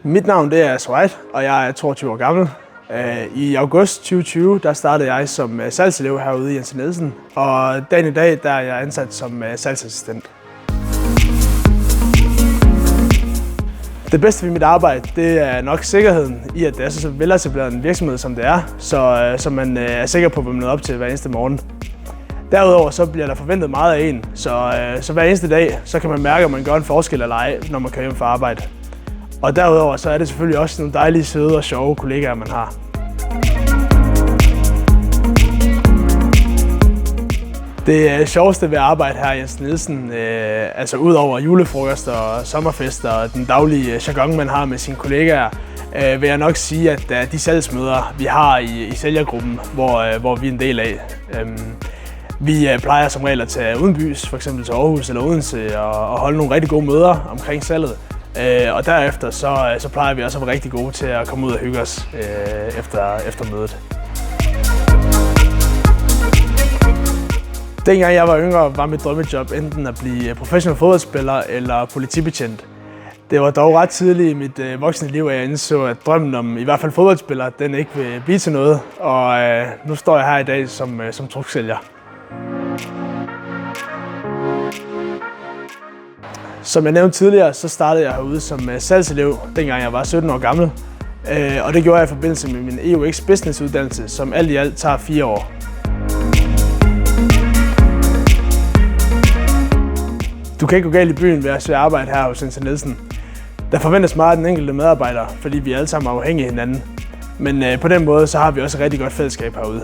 Mit navn det er Swite, og jeg er 22 år gammel. I august 2020 der startede jeg som salgselev herude i Jens Nielsen, og dagen i dag der er jeg ansat som salgsassistent. Det bedste ved mit arbejde det er nok sikkerheden i, at det er så veletableret en virksomhed som det er, så man er sikker på at møde op til hver eneste morgen. Derudover så bliver der forventet meget af en, så hver eneste dag så kan man mærke, at man gør en forskel eller ej, når man kører hjem fra arbejde. Og derudover så er det selvfølgelig også nogle dejlige, søde og sjove kollegaer, man har. Det sjoveste ved at arbejde her i Jens Nielsen, altså ud over julefrokoster og sommerfester og den daglige jargon, man har med sine kollegaer, vil jeg nok sige, at de salgsmøder, vi har i sælgergruppen, hvor vi er en del af. Vi plejer som regel at tage udenbys, f.eks. til Aarhus eller Odense, og holde nogle rigtig gode møder omkring salget. Og derefter så plejer vi også at være rigtig gode til at komme ud og hygge os efter mødet. Dengang jeg var yngre, var mit drømmejob enten at blive professionel fodboldspiller eller politibetjent. Det var dog ret tidligt i mit voksne liv, at jeg indså, at drømmen om i hvert fald fodboldspiller, den ikke vil blive til noget. Og nu står jeg her i dag som trucksælger. Som jeg nævnte tidligere, så startede jeg herude som salgselev, dengang jeg var 17 år gammel. Og det gjorde jeg i forbindelse med min EUX Business uddannelse, som alt i alt tager 4 år. Du kan ikke gå galt i byen ved at søge arbejde her hos Jens Nielsen. Der forventes meget af den enkelte medarbejder, fordi vi alle sammen er afhængige af hinanden. Men på den måde så har vi også et rigtig godt fællesskab herude.